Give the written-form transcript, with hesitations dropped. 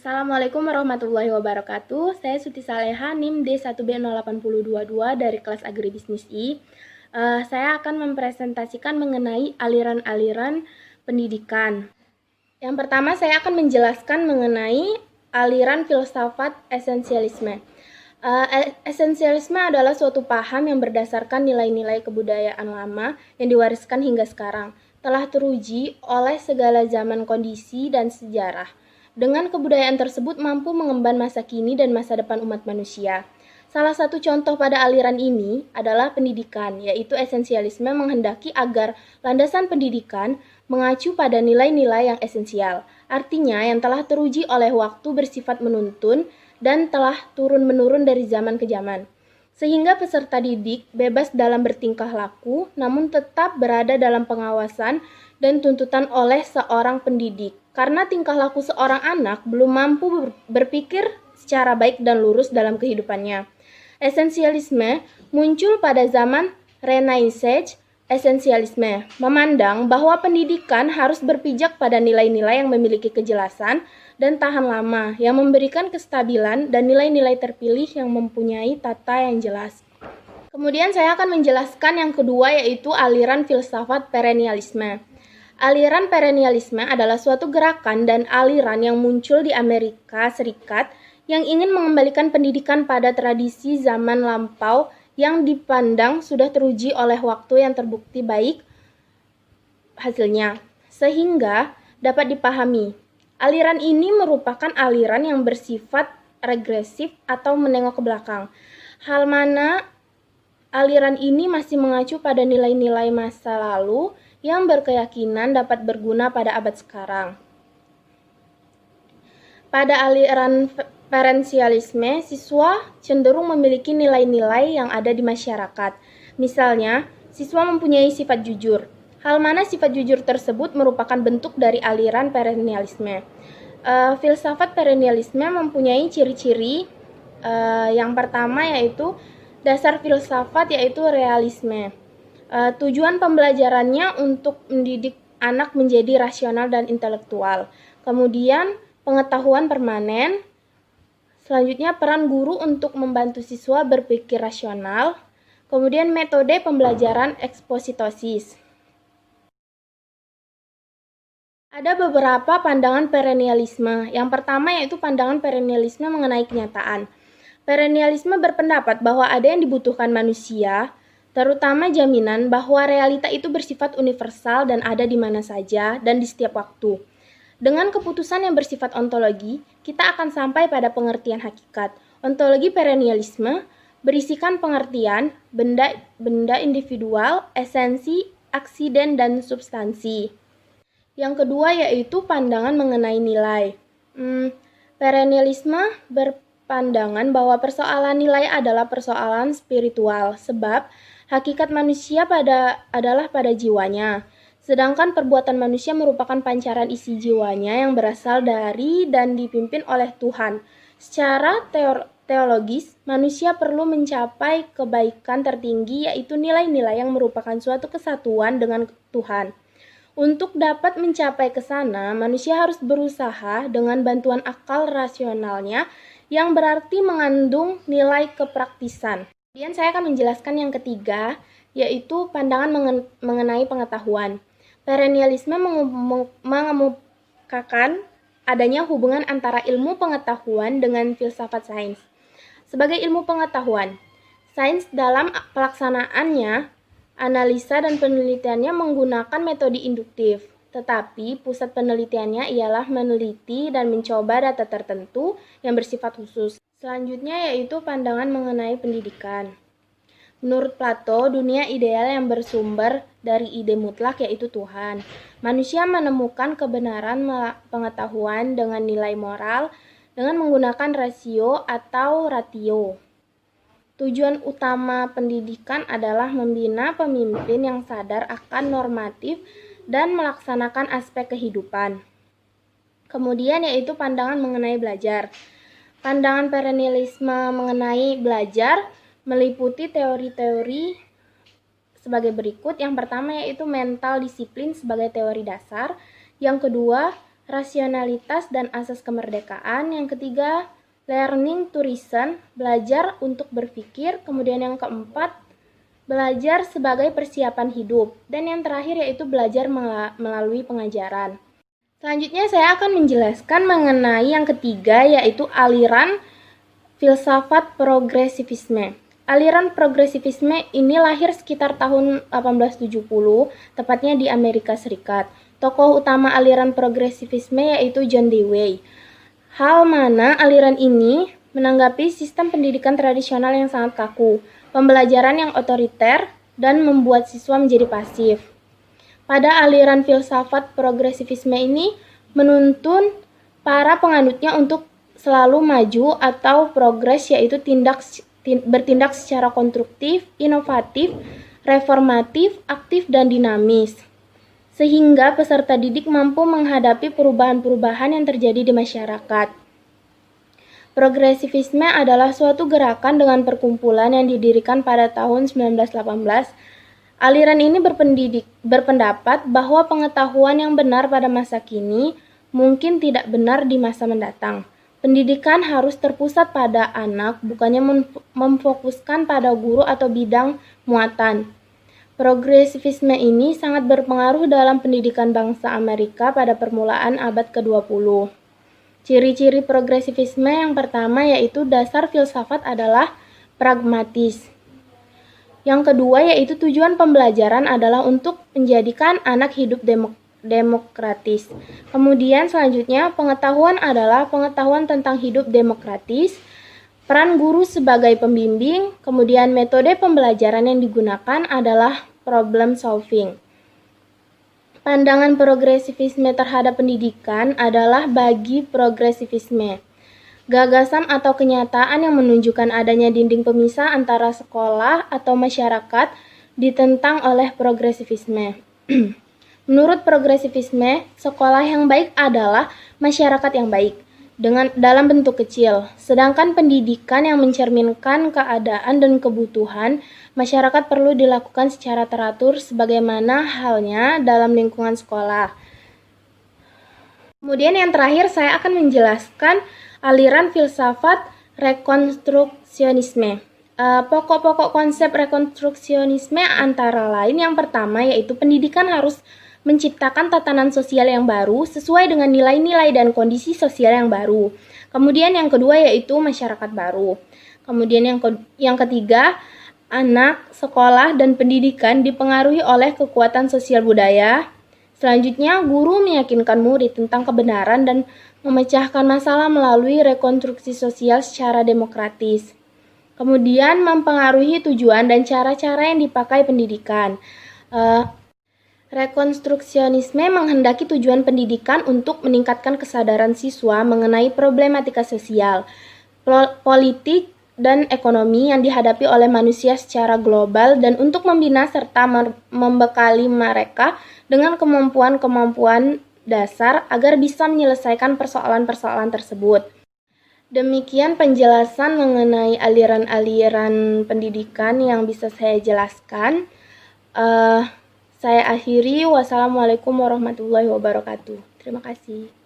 Assalamualaikum warahmatullahi wabarakatuh. Saya Suti Saleha, NIM D1B08022 dari kelas Agribisnis I. Saya akan mempresentasikan mengenai aliran-aliran pendidikan. Yang pertama, saya akan menjelaskan mengenai aliran filsafat esensialisme. Esensialisme adalah suatu paham yang berdasarkan nilai-nilai kebudayaan lama yang diwariskan hingga sekarang. Telah teruji oleh segala zaman, kondisi, dan sejarah. Dengan kebudayaan tersebut mampu mengemban masa kini dan masa depan umat manusia. Salah satu contoh pada aliran ini adalah pendidikan, yaitu esensialisme menghendaki agar landasan pendidikan mengacu pada nilai-nilai yang esensial, artinya yang telah teruji oleh waktu, bersifat menuntun, dan telah turun-menurun dari zaman ke zaman. Sehingga peserta didik bebas dalam bertingkah laku, namun tetap berada dalam pengawasan dan tuntutan oleh seorang pendidik. Karena tingkah laku seorang anak belum mampu berpikir secara baik dan lurus dalam kehidupannya. Esensialisme muncul pada zaman Renaissance. Esensialisme memandang bahwa pendidikan harus berpijak pada nilai-nilai yang memiliki kejelasan dan tahan lama, yang memberikan kestabilan dan nilai-nilai terpilih yang mempunyai tata yang jelas. Kemudian saya akan menjelaskan yang kedua, yaitu aliran filsafat perennialisme. Aliran perennialisme adalah suatu gerakan dan aliran yang muncul di Amerika Serikat yang ingin mengembalikan pendidikan pada tradisi zaman lampau yang dipandang sudah teruji oleh waktu yang terbukti baik hasilnya, sehingga dapat dipahami. Aliran ini merupakan aliran yang bersifat regresif atau menengok ke belakang. Hal mana aliran ini masih mengacu pada nilai-nilai masa lalu yang berkeyakinan dapat berguna pada abad sekarang. Pada aliran perennialisme, siswa cenderung memiliki nilai-nilai yang ada di masyarakat. Misalnya, siswa mempunyai sifat jujur. Hal mana sifat jujur tersebut merupakan bentuk dari aliran perennialisme. Filsafat perennialisme mempunyai ciri-ciri. Yang pertama yaitu dasar filsafat, yaitu realisme. Tujuan pembelajarannya untuk mendidik anak menjadi rasional dan intelektual. Kemudian pengetahuan permanen. Selanjutnya peran guru untuk membantu siswa berpikir rasional. Kemudian metode pembelajaran ekspositosis. Ada beberapa pandangan perennialisme. Yang pertama yaitu pandangan perennialisme mengenai kenyataan. Perennialisme berpendapat bahwa ada yang dibutuhkan manusia, terutama jaminan bahwa realita itu bersifat universal dan ada di mana saja dan di setiap waktu. Dengan keputusan yang bersifat ontologi, kita akan sampai pada pengertian hakikat. Ontologi perennialisme berisikan pengertian benda individual, esensi, aksiden, dan substansi. Yang kedua yaitu pandangan mengenai nilai. Perennialisme berpandangan bahwa persoalan nilai adalah persoalan spiritual, sebab hakikat manusia adalah pada jiwanya. Sedangkan perbuatan manusia merupakan pancaran isi jiwanya yang berasal dari dan dipimpin oleh Tuhan. Secara teologis, manusia perlu mencapai kebaikan tertinggi, yaitu nilai-nilai yang merupakan suatu kesatuan dengan Tuhan. Untuk dapat mencapai ke sana, manusia harus berusaha dengan bantuan akal rasionalnya yang berarti mengandung nilai kepraktisan. Kemudian saya akan menjelaskan yang ketiga, yaitu pandangan mengenai pengetahuan. Perennialisme mengemukakan adanya hubungan antara ilmu pengetahuan dengan filsafat sains. Sebagai ilmu pengetahuan, sains dalam pelaksanaannya, analisa dan penelitiannya menggunakan metode induktif, tetapi pusat penelitiannya ialah meneliti dan mencoba data tertentu yang bersifat khusus. Selanjutnya yaitu pandangan mengenai pendidikan. Menurut Plato, dunia ideal yang bersumber dari ide mutlak yaitu Tuhan. Manusia menemukan kebenaran pengetahuan dengan nilai moral dengan menggunakan rasio atau ratio. Tujuan utama pendidikan adalah membina pemimpin yang sadar akan normatif dan melaksanakan aspek kehidupan. Kemudian yaitu pandangan mengenai belajar. Pandangan perennialisme mengenai belajar meliputi teori-teori sebagai berikut. Yang pertama yaitu mental disiplin sebagai teori dasar. Yang kedua, rasionalitas dan asas kemerdekaan. Yang ketiga, learning to reason, belajar untuk berpikir. Kemudian yang keempat, belajar sebagai persiapan hidup. Dan yang terakhir yaitu belajar melalui pengajaran. Selanjutnya saya akan menjelaskan mengenai yang ketiga, yaitu aliran filsafat progresivisme. Aliran progresivisme ini lahir sekitar tahun 1870, tepatnya di Amerika Serikat. Tokoh utama aliran progresivisme yaitu John Dewey. Hal mana aliran ini menanggapi sistem pendidikan tradisional yang sangat kaku, pembelajaran yang otoriter, dan membuat siswa menjadi pasif. Pada aliran filsafat progresivisme ini menuntun para penganutnya untuk selalu maju atau progres, yaitu bertindak secara konstruktif, inovatif, reformatif, aktif, dan dinamis, sehingga peserta didik mampu menghadapi perubahan-perubahan yang terjadi di masyarakat. Progresivisme adalah suatu gerakan dengan perkumpulan yang didirikan pada tahun 1918. Aliran ini berpendapat bahwa pengetahuan yang benar pada masa kini mungkin tidak benar di masa mendatang. Pendidikan harus terpusat pada anak, bukannya memfokuskan pada guru atau bidang muatan. Progresivisme ini sangat berpengaruh dalam pendidikan bangsa Amerika pada permulaan abad ke-20. Ciri-ciri progresivisme yang pertama yaitu dasar filsafat adalah pragmatis. Yang kedua yaitu tujuan pembelajaran adalah untuk menjadikan anak hidup demokratis. Kemudian selanjutnya pengetahuan adalah pengetahuan tentang hidup demokratis, peran guru sebagai pembimbing, kemudian metode pembelajaran yang digunakan adalah problem solving. Pandangan progresivisme terhadap pendidikan adalah bagi progresivisme gagasan atau kenyataan yang menunjukkan adanya dinding pemisah antara sekolah atau masyarakat ditentang oleh progresivisme. Menurut progresivisme, sekolah yang baik adalah masyarakat yang baik dalam bentuk kecil, sedangkan pendidikan yang mencerminkan keadaan dan kebutuhan masyarakat perlu dilakukan secara teratur sebagaimana halnya dalam lingkungan sekolah. Kemudian yang terakhir saya akan menjelaskan aliran filsafat rekonstruksionisme. Pokok-pokok konsep rekonstruksionisme antara lain yang pertama yaitu pendidikan harus menciptakan tatanan sosial yang baru sesuai dengan nilai-nilai dan kondisi sosial yang baru. Kemudian yang kedua yaitu masyarakat baru. Kemudian yang ketiga, anak, sekolah, dan pendidikan dipengaruhi oleh kekuatan sosial budaya. Selanjutnya, guru meyakinkan murid tentang kebenaran dan memecahkan masalah melalui rekonstruksi sosial secara demokratis. Kemudian mempengaruhi tujuan dan cara-cara yang dipakai pendidikan. Rekonstruksionisme menghendaki tujuan pendidikan untuk meningkatkan kesadaran siswa mengenai problematika sosial, politik, dan ekonomi yang dihadapi oleh manusia secara global dan untuk membina serta membekali mereka dengan kemampuan-kemampuan dasar agar bisa menyelesaikan persoalan-persoalan tersebut. Demikian penjelasan mengenai aliran-aliran pendidikan yang bisa saya jelaskan. Saya akhiri. Wassalamualaikum warahmatullahi wabarakatuh. Terima kasih.